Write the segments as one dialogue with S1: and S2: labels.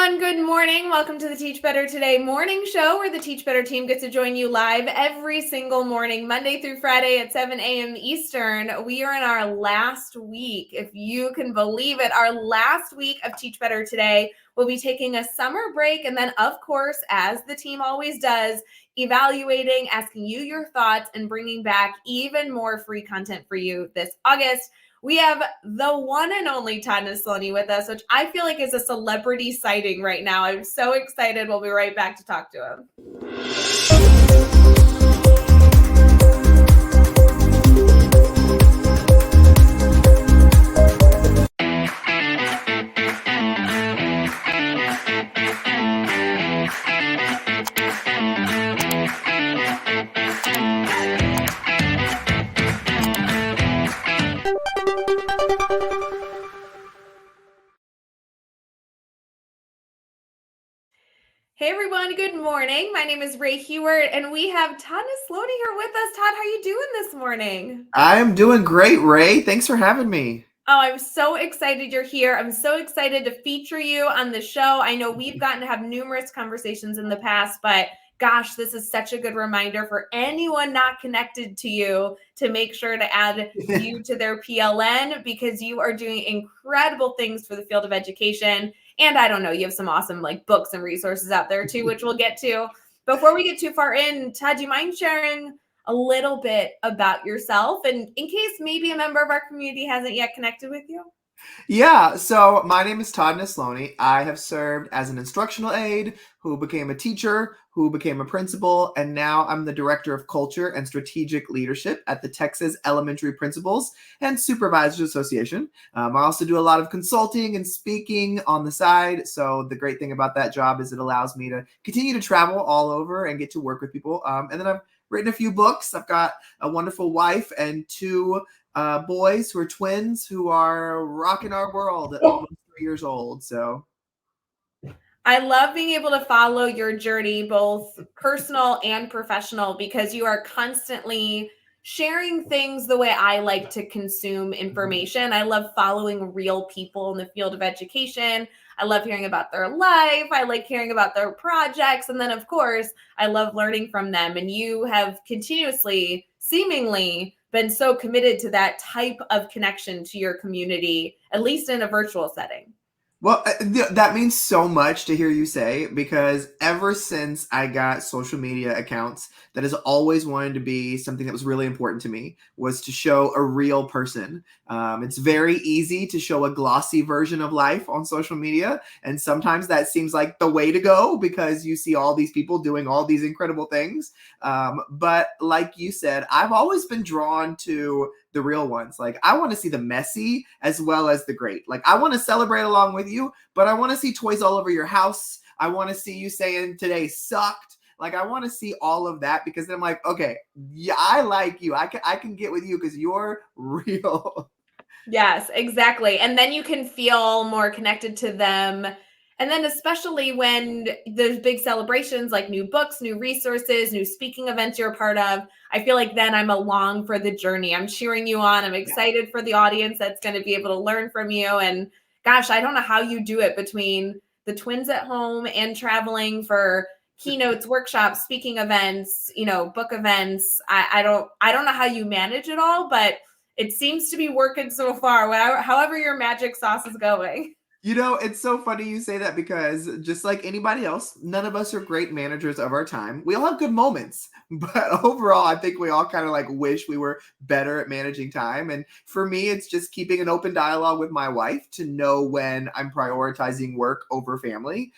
S1: everyone. Good morning. Welcome to the Teach Better Today morning show where the Teach Better team gets to join you live every single morning, Monday through Friday at 7 a.m. Eastern. We are in our last week, if you can believe it, our last week of Teach Better Today. We'll be taking a summer break and then, of course, as the team always does, evaluating, asking you your thoughts, and bringing back even more free content for you this August. We have the one and only Todd Nesloney with us, which I feel like is a celebrity sighting right now. I'm so excited. We'll be right back to talk to him. Hey everyone, good morning. My name is Rae Hughart, and we have Todd Nesloney here with us. Todd, how are you doing this morning?
S2: I'm doing great, Rae. Thanks for having me.
S1: Oh, I'm so excited you're here. I'm so excited to feature you on the show. I know we've gotten to have numerous conversations in the past, but gosh, this is such a good reminder for anyone not connected to you to make sure to add you to their PLN because you are doing incredible things for the field of education. And I don't know, you have some awesome books and resources out there too, which we'll get to. Before we get too far in, Todd, do you mind sharing a little bit about yourself and in case maybe a member of our community hasn't yet connected with you?
S2: Yeah, so my name is Todd Nesloney. I have served as an instructional aide who became a teacher, who became a principal, and now I'm the Director of Culture and Strategic Leadership at the Texas Elementary Principals and Supervisors Association. I also do a lot of consulting and speaking on the side. So the great thing about that job is it allows me to continue to travel all over and get to work with people. And then I've written a few books. I've got a wonderful wife and two boys who are twins who are rocking our world at almost 3 years old. So
S1: I love being able to follow your journey, both personal and professional, because you are constantly sharing things the way I like to consume information. I love following real people in the field of education. I love hearing about their life. I like hearing about their projects. And then, of course, I love learning from them. And you have continuously, seemingly, been so committed to that type of connection to your community, at least in a virtual setting.
S2: Well, that means so much to hear you say, because ever since I got social media accounts, that has always wanted to be something that was really important to me, was to show a real person. It's very easy to show a glossy version of life on social media. And sometimes that seems like the way to go because you see all these people doing all these incredible things. But like you said, I've always been drawn to the real ones. Like, I want to see the messy as well as the great. Like, I want to celebrate along with you, but I want to see toys all over your house. I want to see you saying today sucked. Like, I want to see all of that because then I'm like, okay, yeah, I like you. I can get with you because you're real.
S1: Yes, exactly. And then you can feel more connected to them. And then especially when there's big celebrations like new books, new resources, new speaking events you're a part of, I feel like then I'm along for the journey. I'm cheering you on. I'm excited for the audience that's going to be able to learn from you. And gosh, I don't know how you do it between the twins at home and traveling for keynotes, workshops, speaking events, book events. I don't know how you manage it all, but it seems to be working so far, however your magic sauce is going.
S2: It's so funny you say that because just like anybody else, none of us are great managers of our time. We all have good moments, but overall, I think we all kind of wish we were better at managing time. And for me, it's just keeping an open dialogue with my wife to know when I'm prioritizing work over family,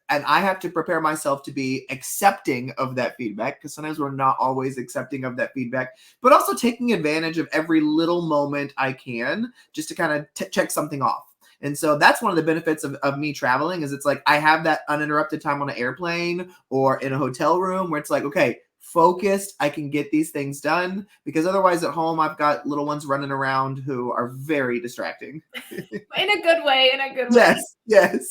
S2: and I have to prepare myself to be accepting of that feedback because sometimes we're not always accepting of that feedback, but also taking advantage of every little moment I can just to kind of check something off. And so that's one of the benefits of me traveling is it's like I have that uninterrupted time on an airplane or in a hotel room where it's like, okay, focused, I can get these things done because otherwise at home I've got little ones running around who are very distracting.
S1: In a good way,
S2: Yes, yes.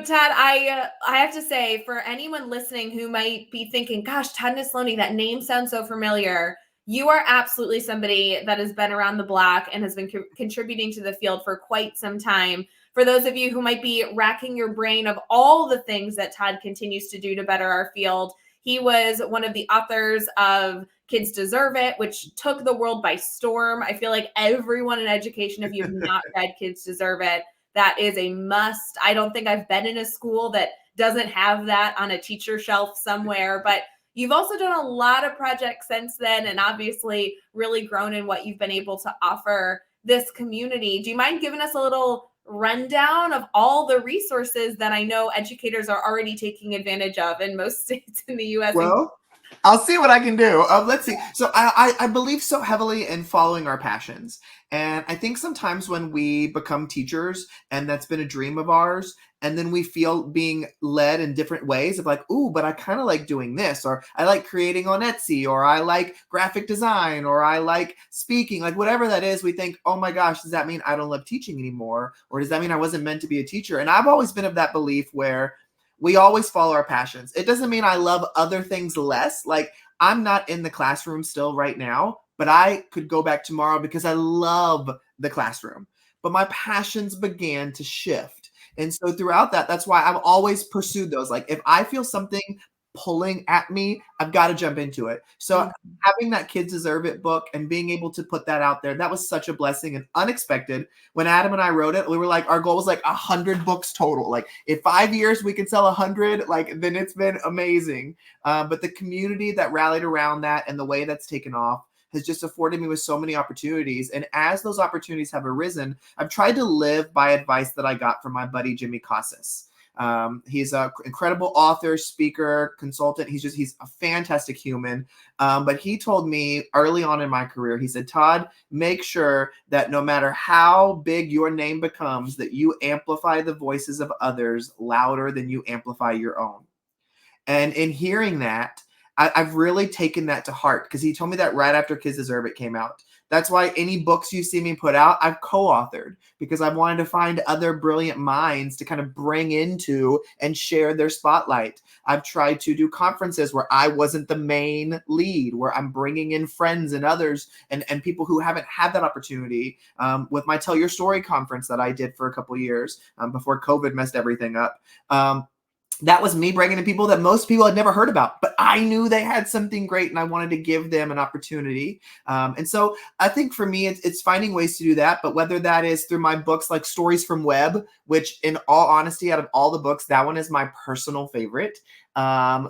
S1: Todd, I have to say, for anyone listening who might be thinking, gosh, Todd Nesloney, that name sounds so familiar. You are absolutely somebody that has been around the block and has been contributing to the field for quite some time. for those of you who might be racking your brain of all the things that Todd continues to do to better our field, he was one of the authors of Kids Deserve It, which took the world by storm. I feel like everyone in education, if you've not read Kids Deserve It, that is a must. I don't think I've been in a school that doesn't have that on a teacher shelf somewhere, but you've also done a lot of projects since then, and obviously really grown in what you've been able to offer this community. Do you mind giving us a little rundown of all the resources that I know educators are already taking advantage of in most states in the U.S.?
S2: Well, I'll see what I can do. Let's see. So I believe so heavily in following our passions. And I think sometimes when we become teachers, and that's been a dream of ours, and then we feel being led in different ways of like, ooh, but I kind of like doing this, or I like creating on Etsy, or I like graphic design, or I like speaking, like whatever that is, we think, oh my gosh, does that mean I don't love teaching anymore? Or does that mean I wasn't meant to be a teacher? And I've always been of that belief where we always follow our passions. It doesn't mean I love other things less. Like I'm not in the classroom still right now, but I could go back tomorrow because I love the classroom. But my passions began to shift. And so throughout that, that's why I've always pursued those. Like if I feel something pulling at me, I've got to jump into it. So having that Kids Deserve It book and being able to put that out there, that was such a blessing and unexpected. When Adam and I wrote it, we were like, our goal was like 100 books total. Like if 5 years we can sell 100, like then it's been amazing. But the community that rallied around that and the way that's taken off has just afforded me with so many opportunities. And as those opportunities have arisen, I've tried to live by advice that I got from my buddy, Jimmy Casas. He's an incredible author, speaker, consultant. He's a fantastic human. But he told me early on in my career, he said, Todd, make sure that no matter how big your name becomes, that you amplify the voices of others louder than you amplify your own. And in hearing that, I've really taken that to heart because he told me that right after Kids Deserve It came out. That's why any books you see me put out, I've co-authored because I wanted to find other brilliant minds to kind of bring into and share their spotlight. I've tried to do conferences where I wasn't the main lead, where I'm bringing in friends and others and people who haven't had that opportunity. With my Tell Your Story conference that I did for a couple years before COVID messed everything up. That was me bringing in people that most people had never heard about, but I knew they had something great and I wanted to give them an opportunity. And so I think for me, it's finding ways to do that. But whether that is through my books like Stories from Web, which in all honesty, out of all the books, that one is my personal favorite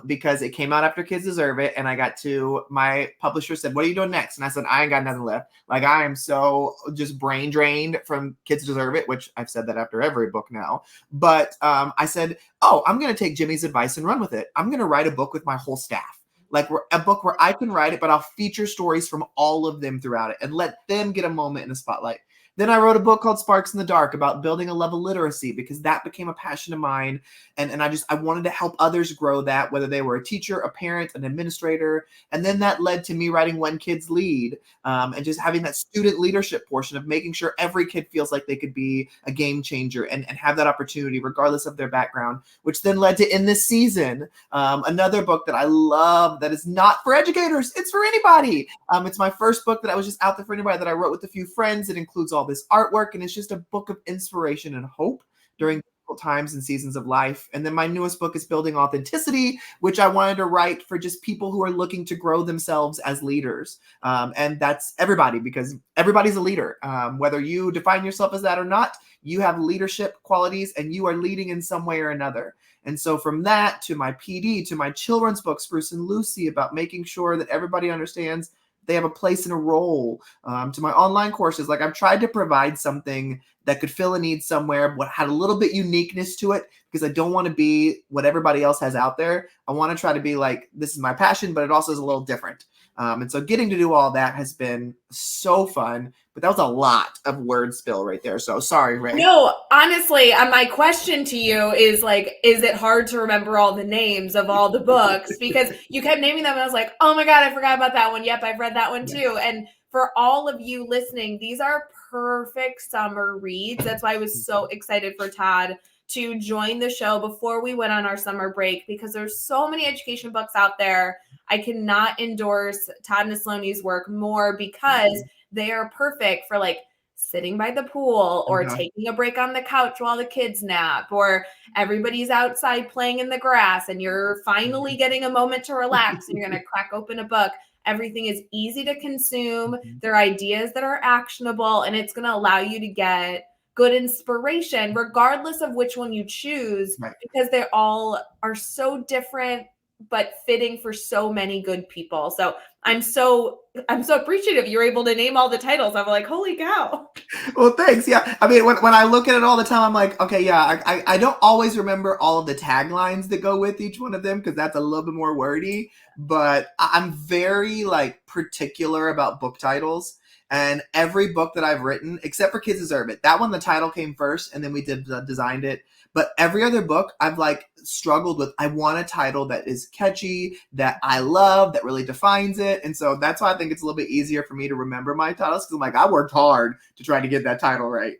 S2: because it came out after Kids Deserve It. And I got to, my publisher said, what are you doing next? And I said, I ain't got nothing left. Like I am so just brain drained from Kids Deserve It, which I've said that after every book now. But I said, oh, I'm going to take Jimmy's advice and run with it. I'm going to write a book with my whole staff. Like a book where I can write it, but I'll feature stories from all of them throughout it and let them get a moment in the spotlight. Then I wrote a book called Sparks in the Dark about building a love of literacy because that became a passion of mine. And I wanted to help others grow that, whether they were a teacher, a parent, an administrator. And then that led to me writing When Kids Lead and just having that student leadership portion of making sure every kid feels like they could be a game changer and have that opportunity regardless of their background, which then led to In This Season, another book that I love that is not for educators. It's for anybody. It's my first book that I was just out there for anybody that I wrote with a few friends. It includes all this artwork, and it's just a book of inspiration and hope during difficult times and seasons of life. And then my newest book is Building Authenticity, which I wanted to write for just people who are looking to grow themselves as leaders. And that's everybody, because everybody's a leader. Whether you define yourself as that or not, you have leadership qualities and you are leading in some way or another. And so from that to my PD, to my children's book, Spruce and Lucy, about making sure that everybody understands they have a place and a role, to my online courses. Like I've tried to provide something that could fill a need somewhere, but had a little bit uniqueness to it because I don't want to be what everybody else has out there. I want to try to be like, this is my passion, but it also is a little different. And so getting to do all that has been so fun, but that was a lot of word spill right there. So sorry, Rae.
S1: No, honestly, my question to you is like, is it hard to remember all the names of all the books? Because you kept naming them and I was like, oh my God, I forgot about that one. Yep, I've read that one too. And for all of you listening, these are perfect summer reads. That's why I was so excited for Todd to join the show before we went on our summer break, because there's so many education books out there. I cannot endorse Todd Nesloney's work more because they are perfect for like sitting by the pool, or
S2: Okay.
S1: taking a break on the couch while the kids nap, or everybody's outside playing in the grass and you're finally getting a moment to relax and you're going to crack open a book. Everything is easy to consume.
S2: Mhm.
S1: There are ideas that are actionable, and it's going to allow you to get good inspiration, regardless of which one you choose,
S2: Right.
S1: because they all are so different, but fitting for so many good people. So I'm so appreciative you were able to name all the titles. I'm like, holy cow.
S2: Well, thanks. Yeah. I mean, when I look at it all the time, I'm like, okay, yeah, I don't always remember all of the taglines that go with each one of them because that's a little bit more wordy. But I'm very like particular about book titles. And every book that I've written, except for Kids Deserve It, that one, the title came first and then we designed it. But every other book I've like struggled with. I want a title that is catchy, that I love, that really defines it. And so that's why I think it's a little bit easier for me to remember my titles because I'm like, I worked hard to try to get that title right.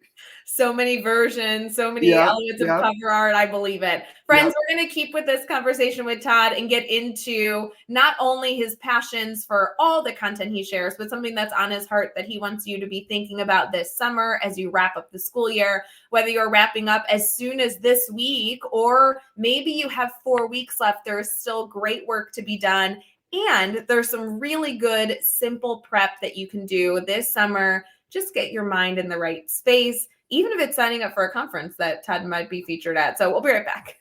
S1: So many versions, so many
S2: Yep,
S1: elements of
S2: yep,
S1: cover art. I believe it. Friends,
S2: yep.
S1: we're going to keep with this conversation with Todd and get into not only his passions for all the content he shares, but something that's on his heart that he wants you to be thinking about this summer as you wrap up the school year, whether you're wrapping up as soon as this week, or maybe you have 4 weeks left. There is still great work to be done. And there's some really good, simple prep that you can do this summer. Just get your mind in the right space, even if it's signing up for a conference that Todd might be featured at. So we'll be right back.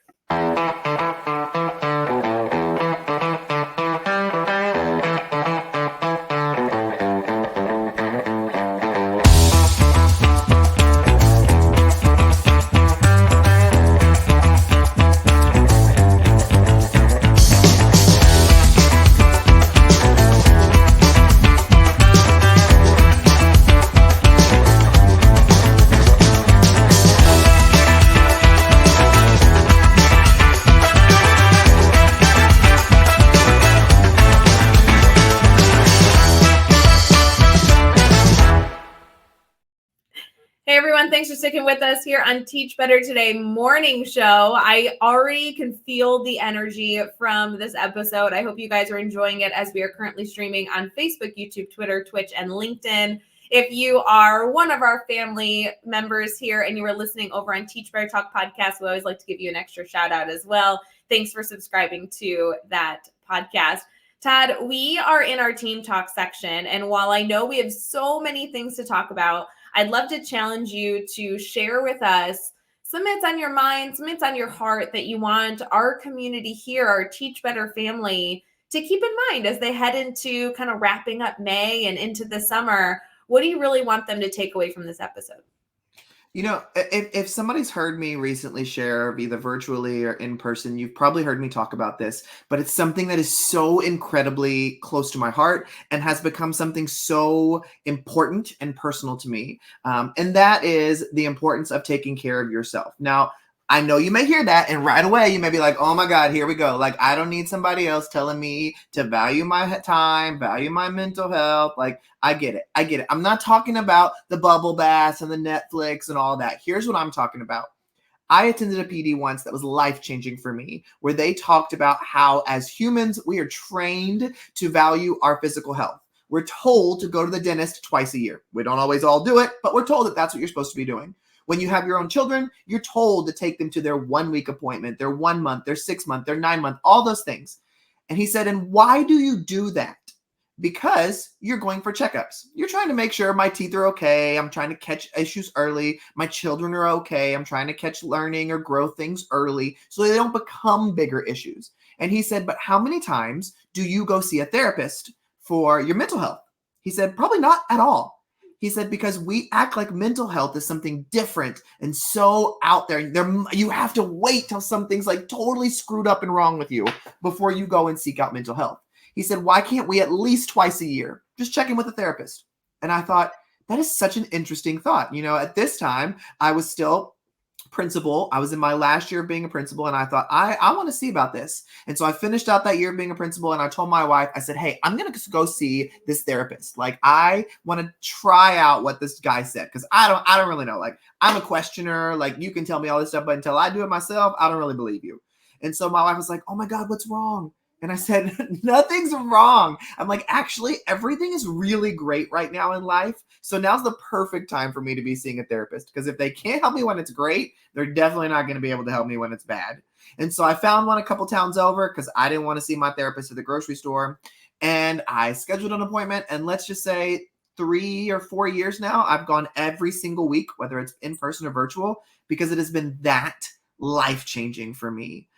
S1: Hey everyone, thanks for sticking with us here on Teach Better Today morning show. I already can feel the energy from this episode. I hope you guys are enjoying it as we are currently streaming on Facebook, YouTube, Twitter, Twitch, and LinkedIn. If you are one of our family members here and you are listening over on Teach Better Talk podcast, we always like to give you an extra shout out as well. Thanks for subscribing to that podcast. Todd, we are in our team talk section, and while I know we have so many things to talk about, I'd love to challenge you to share with us some that's on your mind, some that's on your heart that you want our community here, our Teach Better family, to keep in mind as they head into kind of wrapping up May and into the summer. What do you really want them to take away from this episode?
S2: You know, if somebody's heard me recently share either virtually or in person, you've probably heard me talk about this, but it's something that is so incredibly close to my heart and has become something so important and personal to me. And that is the importance of taking care of yourself. Now, I know you may hear that, and right away you may be like, oh my God, here we go. Like, I don't need somebody else telling me to value my time, value my mental health. Like, I get it. I get it. I'm not talking about the bubble baths and the Netflix and all that. Here's what I'm talking about. I attended a PD once that was life-changing for me, where they talked about how as humans, we are trained to value our physical health. We're told to go to the dentist twice a year. We don't always all do it, but we're told that that's what you're supposed to be doing. When you have your own children, you're told to take them to their 1 week appointment, their 1 month, their 6 month, their 9 month, all those things. And he said, and why do you do that? Because you're going for checkups. You're trying to make sure my teeth are okay. I'm trying to catch issues early. My children are okay. I'm trying to catch learning or grow things early so they don't become bigger issues. And he said, but how many times do you go see a therapist for your mental health? He said, probably not at all. He said, because we act like mental health is something different and so out there. You have to wait till something's like totally screwed up and wrong with you before you go and seek out mental health. He said, why can't we at least twice a year just check in with a therapist? And I thought, that is such an interesting thought. You know, at this time, I was still principal. I was in my last year of being a principal, and I thought, I want to see about this. And so I finished out that year of being a principal, and I told my wife, I said, hey, I'm going to go see this therapist. Like, I want to try out what this guy said, because I don't really know. Like, I'm a questioner. Like, you can tell me all this stuff, but until I do it myself, I don't really believe you. And so my wife was like, oh my God, what's wrong? And I said, nothing's wrong. I'm like, actually, everything is really great right now in life. So now's the perfect time for me to be seeing a therapist. Because if they can't help me when it's great, they're definitely not going to be able to help me when it's bad. And so I found one a couple towns over because I didn't want to see my therapist at the grocery store. And I scheduled an appointment. And let's just say 3 or 4 years now, I've gone every single week, whether it's in person or virtual, because it has been that life-changing for me.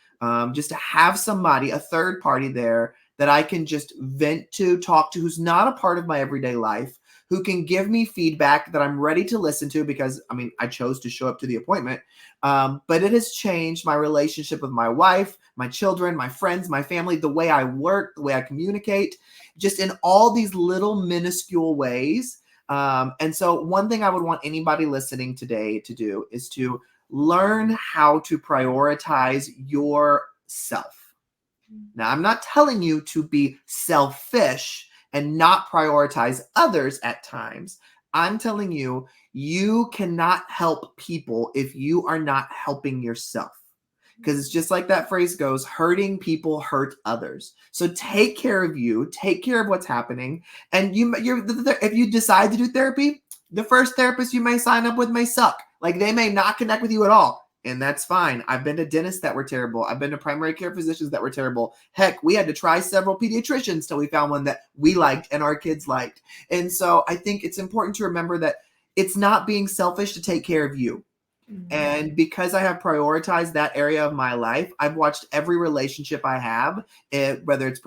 S2: Just to have somebody, a third party there that I can just vent to, talk to, who's not a part of my everyday life, who can give me feedback that I'm ready to listen to because, I mean, I chose to show up to the appointment. But it has changed my relationship with my wife, my children, my friends, my family, the way I work, the way I communicate, just in all these little minuscule ways. And so one thing I would want anybody listening today to do is to learn how to prioritize yourself. Now, I'm not telling you to be selfish and not prioritize others at times. I'm telling you, you cannot help people if you are not helping yourself. Because it's just like that phrase goes, hurting people hurt others. So take care of you, take care of what's happening. And if you decide to do therapy, the first therapist you may sign up with may suck. Like they may not connect with you at all. And that's fine. I've been to dentists that were terrible. I've been to primary care physicians that were terrible. Heck, we had to try several pediatricians till we found one that we liked and our kids liked. And so I think it's important to remember that it's not being selfish to take care of you. And because I have prioritized that area of my life, I've watched every relationship I have, whether it's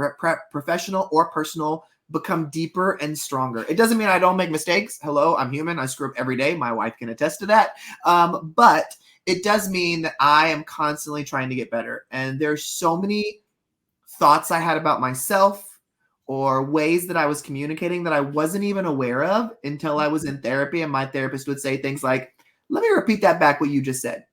S2: professional or personal, become deeper and stronger. It doesn't mean I don't make mistakes. Hello, I'm human. I screw up every day. My wife can attest to that. But it does mean that I am constantly trying to get better. And there's so many thoughts I had about myself or ways that I was communicating that I wasn't even aware of until I was in therapy. And my therapist would say things like, let me repeat that back, what you just said.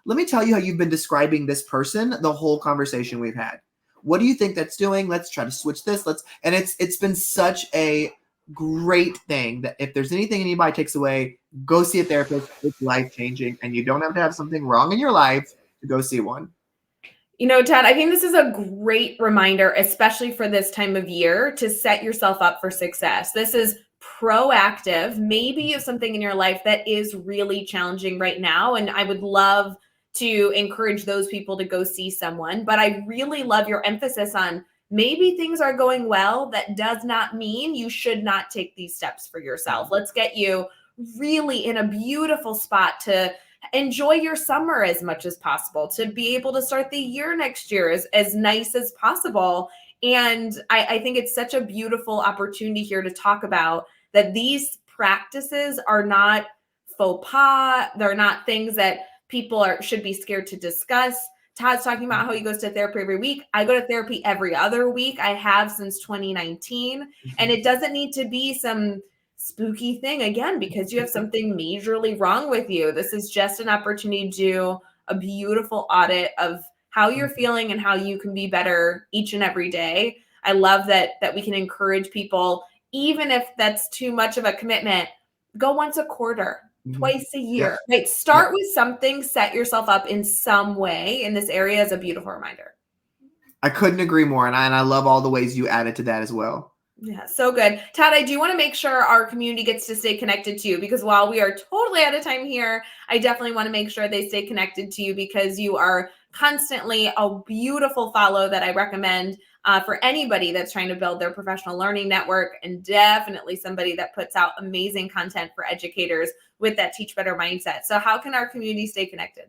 S2: Let me tell you how you've been describing this person the whole conversation we've had. What do you think that's doing? Let's try to switch this. And it's been such a great thing that if there's anything anybody takes away, go see a therapist. It's life-changing, and you don't have to have something wrong in your life to go see one.
S1: You know, Todd, I think this is a great reminder, especially for this time of year, to set yourself up for success. This is proactive. Maybe you have something in your life that is really challenging right now, and I would love to encourage those people to go see someone. But I really love your emphasis on maybe things are going well. That does not mean you should not take these steps for yourself. Let's get you really in a beautiful spot to enjoy your summer as much as possible, to be able to start the year next year as nice as possible. And I think it's such a beautiful opportunity here to talk about that these practices are not faux pas. They're not things that people should be scared to discuss. Todd's talking about how he goes to therapy every week. I go to therapy every other week. I have since 2019. And it doesn't need to be some spooky thing again because you have something majorly wrong with you. This is just an opportunity to do a beautiful audit of how you're feeling and how you can be better each and every day. I love that we can encourage people, even if that's too much of a commitment, go once a quarter, twice a year, right? Start with something, set yourself up in some way in this area is a beautiful reminder.
S2: I couldn't agree more. And I love all the ways you added to that as well.
S1: Yeah, so good. Todd, I do want to make sure our community gets to stay connected to you because while we are totally out of time here, I definitely want to make sure they stay connected to you because you are constantly a beautiful follow that I recommend for anybody that's trying to build their professional learning network, and definitely somebody that puts out amazing content for educators with that Teach Better mindset. So how can our community stay connected?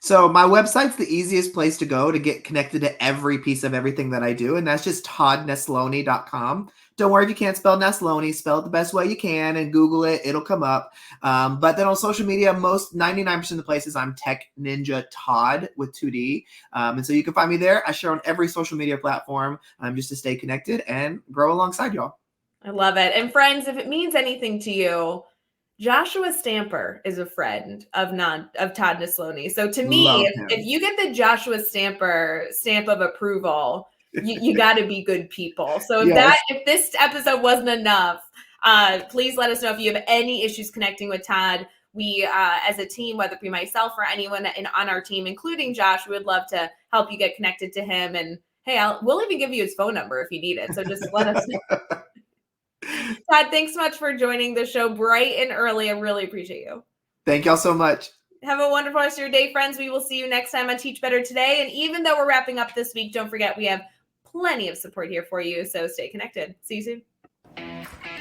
S2: So my website's the easiest place to go to get connected to every piece of everything that I do. And that's just toddnesloney.com. Don't worry if you can't spell Nesloney, spell it the best way you can and Google it. It'll come up. But then on social media, 99% of the places I'm Tech Ninja Todd with 2D. And so you can find me there. I share on every social media platform just to stay connected and grow alongside y'all.
S1: I love it. And friends, if it means anything to you, Joshua Stamper is a friend of Todd Nesloney. So to me, if you get the Joshua Stamper stamp of approval, you got to be good people. So if this episode wasn't enough, please let us know if you have any issues connecting with Todd. We, as a team, whether it be myself or anyone on our team, including Josh, we would love to help you get connected to him and Hey, we'll even give you his phone number if you need it. So just let us know. Todd, thanks so much for joining the show bright and early. I really appreciate you.
S2: Thank y'all so much.
S1: Have a wonderful rest of your day, friends. We will see you next time on Teach Better Today. And even though we're wrapping up this week, don't forget we have plenty of support here for you. So stay connected. See you soon.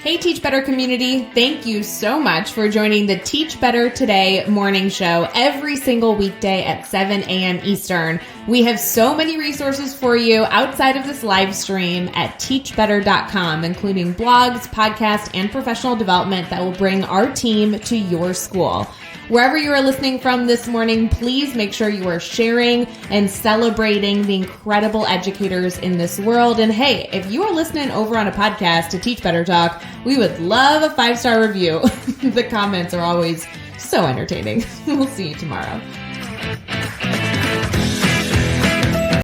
S1: Hey, Teach Better community. Thank you so much for joining the Teach Better Today morning show every single weekday at 7 a.m. Eastern. We have so many resources for you outside of this live stream at teachbetter.com, including blogs, podcasts, and professional development that will bring our team to your school. Wherever you are listening from this morning, please make sure you are sharing and celebrating the incredible educators in this world. And hey, if you are listening over on a podcast to Teach Better Talk, we would love a 5-star review. The comments are always so entertaining. We'll see you tomorrow.